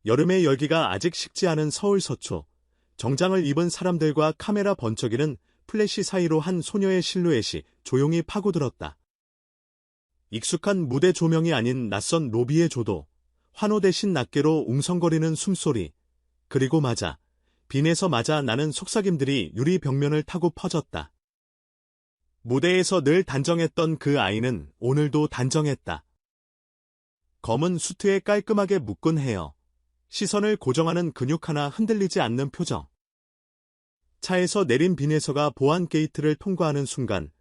여름의 열기가 아직 식지 않은 서울 서초. 정장을 입은 사람들과 카메라 번쩍이는 플래시 사이로 한 소녀의 실루엣이 조용히 파고들었다. 익숙한 무대 조명이 아닌 낯선 로비의 조도, 환호 대신 낱개로 웅성거리는 숨소리, 그리고 빈에서 나는 속삭임들이 유리 벽면을 타고 퍼졌다. 무대에서 늘 단정했던 그 아이는 오늘도 단정했다. 검은 수트에 깔끔하게 묶은 헤어, 시선을 고정하는 근육 하나 흔들리지 않는 표정. 차에서 내린 빈에서가 보안 게이트를 통과하는 순간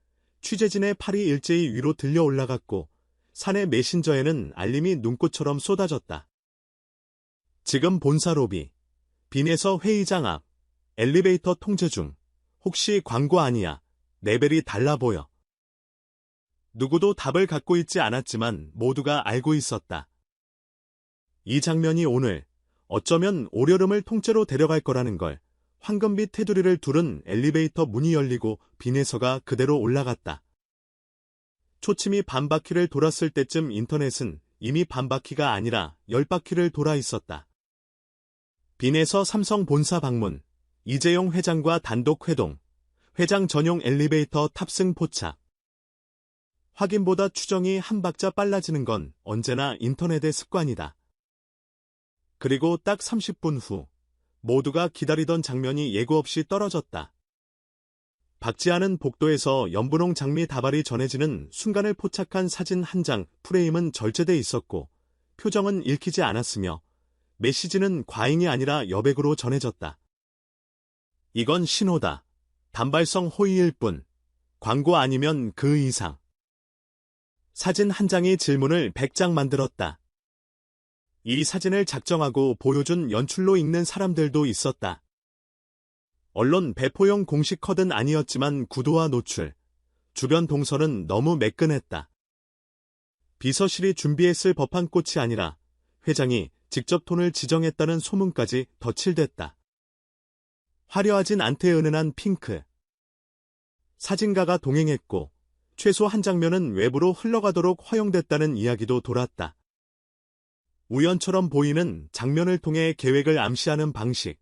취재진의 팔이 일제히 위로 들려 올라갔고 사내 메신저에는 알림이 눈꽃처럼 쏟아졌다. 지금 본사 로비, 빈에서 회의장 앞, 엘리베이터 통제 중, 혹시 광고 아니야, 레벨이 달라 보여. 누구도 답을 갖고 있지 않았지만 모두가 알고 있었다. 이 장면이 오늘 어쩌면 올여름을 통째로 데려갈 거라는 걸. 황금빛 테두리를 두른 엘리베이터 문이 열리고 빈에서가 그대로 올라갔다. 초침이 반바퀴를 돌았을 때쯤 인터넷은 이미 반바퀴가 아니라 10바퀴를 돌아 있었다. 빈에서 삼성 본사 방문, 이재용 회장과 단독 회동, 회장 전용 엘리베이터 탑승 포착. 확인보다 추정이 한 박자 빨라지는 건 언제나 인터넷의 습관이다. 그리고 딱 30분 후, 모두가 기다리던 장면이 예고 없이 떨어졌다. 박지 않은 복도에서 연분홍 장미 다발이 전해지는 순간을 포착한 사진 한 장, 프레임은 절제돼 있었고, 표정은 읽히지 않았으며, 메시지는 과잉이 아니라 여백으로 전해졌다. 이건 신호다. 단발성 호의일 뿐. 광고 아니면 그 이상. 사진 한 장이 질문을 100장 만들었다. 이 사진을 작정하고 보여준 연출로 읽는 사람들도 있었다. 언론 배포용 공식 컷은 아니었지만 구도와 노출, 주변 동선은 너무 매끈했다. 비서실이 준비했을 법한 꽃이 아니라 회장이 직접 톤을 지정했다는 소문까지 덧칠됐다. 화려하진 않되 은은한 핑크. 사진가가 동행했고 최소 한 장면은 외부로 흘러가도록 허용됐다는 이야기도 돌았다. 우연처럼 보이는 장면을 통해 계획을 암시하는 방식.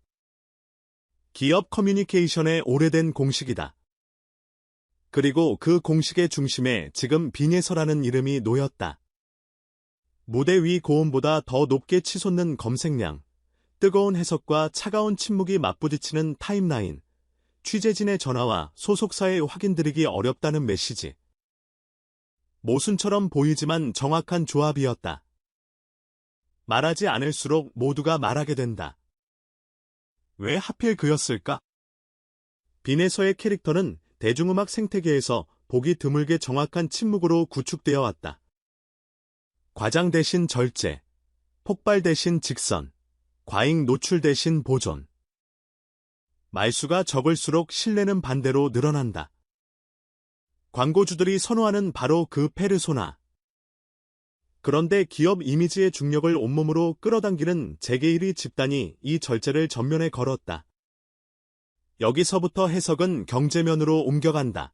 기업 커뮤니케이션의 오래된 공식이다. 그리고 그 공식의 중심에 지금 빈에서라는 이름이 놓였다. 무대 위 고음보다 더 높게 치솟는 검색량, 뜨거운 해석과 차가운 침묵이 맞부딪히는 타임라인, 취재진의 전화와 소속사의 확인드리기 어렵다는 메시지. 모순처럼 보이지만 정확한 조합이었다. 말하지 않을수록 모두가 말하게 된다. 왜 하필 그였을까? 빈에서의 캐릭터는 대중음악 생태계에서 보기 드물게 정확한 침묵으로 구축되어 왔다. 과장 대신 절제, 폭발 대신 직선, 과잉 노출 대신 보존. 말수가 적을수록 신뢰는 반대로 늘어난다. 광고주들이 선호하는 바로 그 페르소나. 그런데 기업 이미지의 중력을 온몸으로 끌어당기는 재계일이 집단이 이 절제를 전면에 걸었다. 여기서부터 해석은 경제면으로 옮겨간다.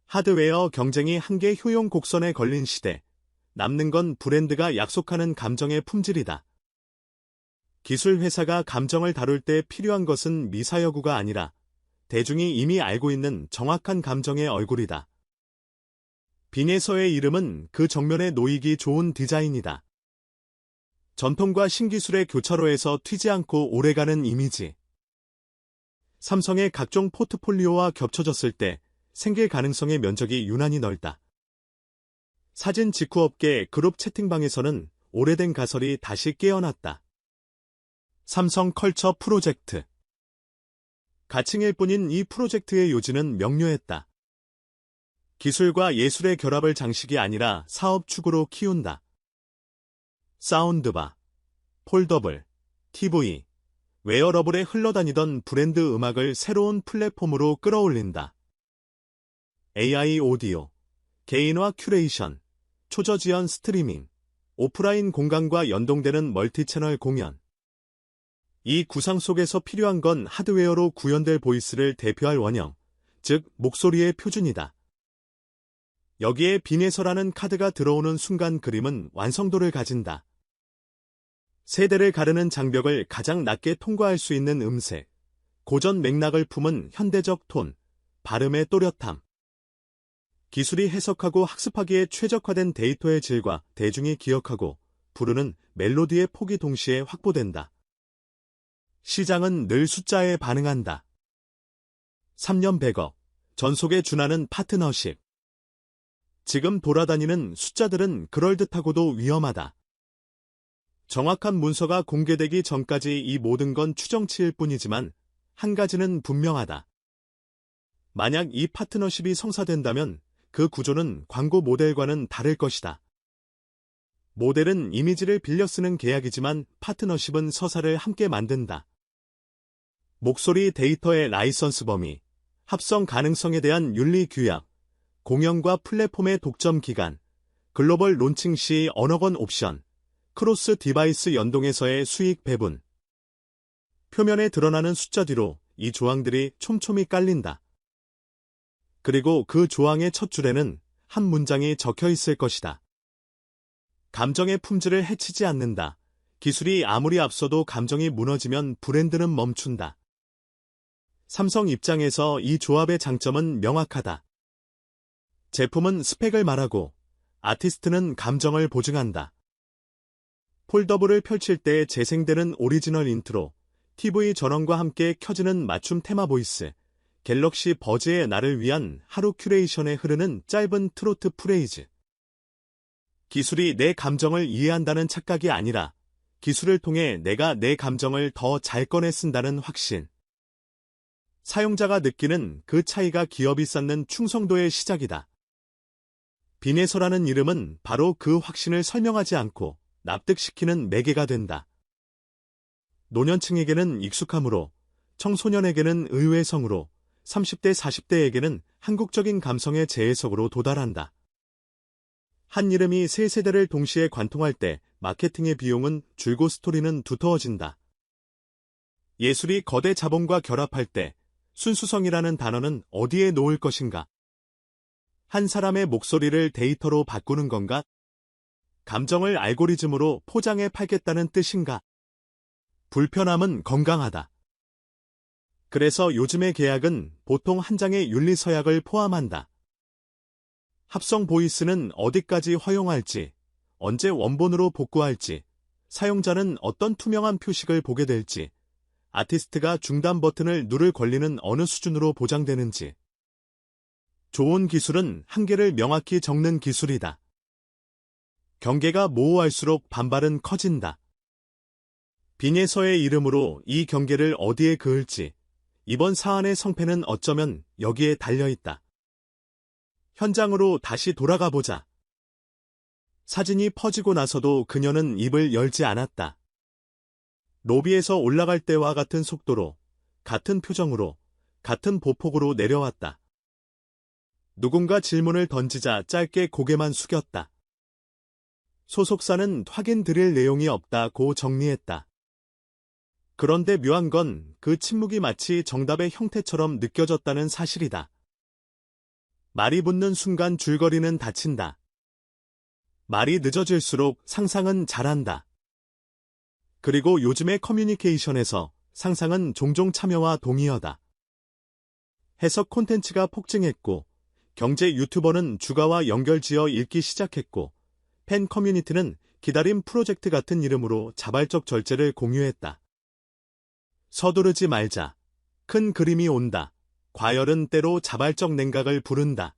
하드웨어 경쟁이 한계 효용 곡선에 걸린 시대, 남는 건 브랜드가 약속하는 감정의 품질이다. 기술 회사가 감정을 다룰 때 필요한 것은 미사여구가 아니라 대중이 이미 알고 있는 정확한 감정의 얼굴이다. 빈에서의 이름은 그 정면에 놓이기 좋은 디자인이다. 전통과 신기술의 교차로에서 튀지 않고 오래가는 이미지. 삼성의 각종 포트폴리오와 겹쳐졌을 때 생길 가능성의 면적이 유난히 넓다. 사진 직후업계 그룹 채팅방에서는 오래된 가설이 다시 깨어났다. 삼성 컬처 프로젝트. 가칭일 뿐인 이 프로젝트의 요지는 명료했다. 기술과 예술의 결합을 장식이 아니라 사업 축으로 키운다. 사운드바, 폴더블, TV, 웨어러블에 흘러다니던 브랜드 음악을 새로운 플랫폼으로 끌어올린다. AI 오디오, 개인화 큐레이션, 초저지연 스트리밍, 오프라인 공간과 연동되는 멀티채널 공연. 이 구상 속에서 필요한 건 하드웨어로 구현될 보이스를 대표할 원형, 즉 목소리의 표준이다. 여기에 빈에서라는 카드가 들어오는 순간 그림은 완성도를 가진다. 세대를 가르는 장벽을 가장 낮게 통과할 수 있는 음색, 고전 맥락을 품은 현대적 톤, 발음의 또렷함. 기술이 해석하고 학습하기에 최적화된 데이터의 질과 대중이 기억하고 부르는 멜로디의 폭이 동시에 확보된다. 시장은 늘 숫자에 반응한다. 3년 100억, 전속에 준하는 파트너십. 지금 돌아다니는 숫자들은 그럴듯하고도 위험하다. 정확한 문서가 공개되기 전까지 이 모든 건 추정치일 뿐이지만 한 가지는 분명하다. 만약 이 파트너십이 성사된다면 그 구조는 광고 모델과는 다를 것이다. 모델은 이미지를 빌려 쓰는 계약이지만 파트너십은 서사를 함께 만든다. 목소리 데이터의 라이선스 범위, 합성 가능성에 대한 윤리 규약, 공연과 플랫폼의 독점 기간, 글로벌 론칭 시 언어권 옵션, 크로스 디바이스 연동에서의 수익 배분. 표면에 드러나는 숫자 뒤로 이 조항들이 촘촘히 깔린다. 그리고 그 조항의 첫 줄에는 한 문장이 적혀 있을 것이다. 감정의 품질을 해치지 않는다. 기술이 아무리 앞서도 감정이 무너지면 브랜드는 멈춘다. 삼성 입장에서 이 조합의 장점은 명확하다. 제품은 스펙을 말하고 아티스트는 감정을 보증한다. 폴더블을 펼칠 때 재생되는 오리지널 인트로, TV 전원과 함께 켜지는 맞춤 테마 보이스, 갤럭시 버즈의 나를 위한 하루 큐레이션에 흐르는 짧은 트로트 프레이즈. 기술이 내 감정을 이해한다는 착각이 아니라 기술을 통해 내가 내 감정을 더 잘 꺼내 쓴다는 확신. 사용자가 느끼는 그 차이가 기업이 쌓는 충성도의 시작이다. 빈에서라는 이름은 바로 그 확신을 설명하지 않고 납득시키는 매개가 된다. 노년층에게는 익숙함으로, 청소년에게는 의외성으로, 30대 40대에게는 한국적인 감성의 재해석으로 도달한다. 한 이름이 세 세대를 동시에 관통할 때 마케팅의 비용은 줄고 스토리는 두터워진다. 예술이 거대 자본과 결합할 때 순수성이라는 단어는 어디에 놓을 것인가? 한 사람의 목소리를 데이터로 바꾸는 건가? 감정을 알고리즘으로 포장해 팔겠다는 뜻인가? 불편함은 건강하다. 그래서 요즘의 계약은 보통 한 장의 윤리서약을 포함한다. 합성 보이스는 어디까지 허용할지, 언제 원본으로 복구할지, 사용자는 어떤 투명한 표식을 보게 될지, 아티스트가 중단 버튼을 누를 권리는 어느 수준으로 보장되는지. 좋은 기술은 한계를 명확히 적는 기술이다. 경계가 모호할수록 반발은 커진다. 빈예서의 이름으로 이 경계를 어디에 그을지, 이번 사안의 성패는 어쩌면 여기에 달려있다. 현장으로 다시 돌아가 보자. 사진이 퍼지고 나서도 그녀는 입을 열지 않았다. 로비에서 올라갈 때와 같은 속도로, 같은 표정으로, 같은 보폭으로 내려왔다. 누군가 질문을 던지자 짧게 고개만 숙였다. 소속사는 확인 드릴 내용이 없다고 정리했다. 그런데 묘한 건 그 침묵이 마치 정답의 형태처럼 느껴졌다는 사실이다. 말이 붙는 순간 줄거리는 닫힌다. 말이 늦어질수록 상상은 잘한다. 그리고 요즘의 커뮤니케이션에서 상상은 종종 참여와 동의어다. 해석 콘텐츠가 폭증했고, 경제 유튜버는 주가와 연결지어 읽기 시작했고, 팬 커뮤니티는 기다림 프로젝트 같은 이름으로 자발적 절제를 공유했다. 서두르지 말자. 큰 그림이 온다. 과열은 때로 자발적 냉각을 부른다.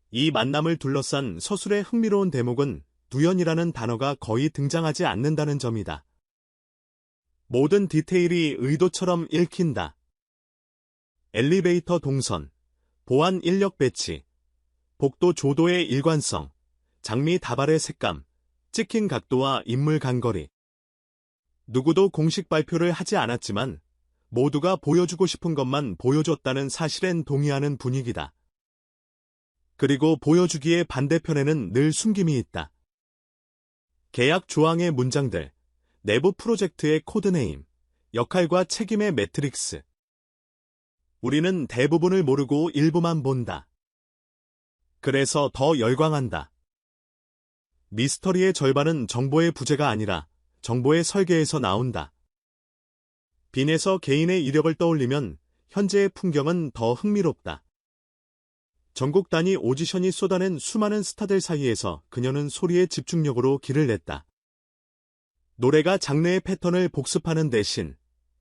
이 만남을 둘러싼 서술의 흥미로운 대목은 두연이라는 단어가 거의 등장하지 않는다는 점이다. 모든 디테일이 의도처럼 읽힌다. 엘리베이터 동선, 보안 인력 배치, 복도 조도의 일관성, 장미 다발의 색감, 찍힌 각도와 인물 간거리. 누구도 공식 발표를 하지 않았지만 모두가 보여주고 싶은 것만 보여줬다는 사실엔 동의하는 분위기다. 그리고 보여주기의 반대편에는 늘 숨김이 있다. 계약 조항의 문장들, 내부 프로젝트의 코드네임, 역할과 책임의 매트릭스. 우리는 대부분을 모르고 일부만 본다. 그래서 더 열광한다. 미스터리의 절반은 정보의 부재가 아니라 정보의 설계에서 나온다. 빈에서 개인의 이력을 떠올리면 현재의 풍경은 더 흥미롭다. 전국 단위 오디션이 쏟아낸 수많은 스타들 사이에서 그녀는 소리의 집중력으로 길을 냈다. 노래가 장르의 패턴을 복습하는 대신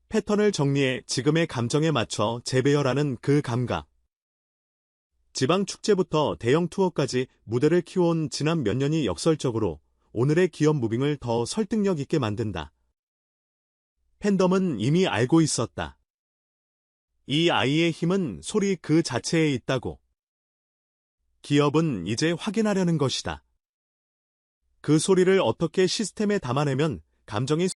패턴을 정리해 지금의 감정에 맞춰 재배열하는 그 감각. 지방 축제부터 대형 투어까지 무대를 키워온 지난 몇 년이 역설적으로 오늘의 기업 무빙을 더 설득력 있게 만든다. 팬덤은 이미 알고 있었다. 이 아이의 힘은 소리 그 자체에 있다고. 기업은 이제 확인하려는 것이다. 그 소리를 어떻게 시스템에 담아내면 감정이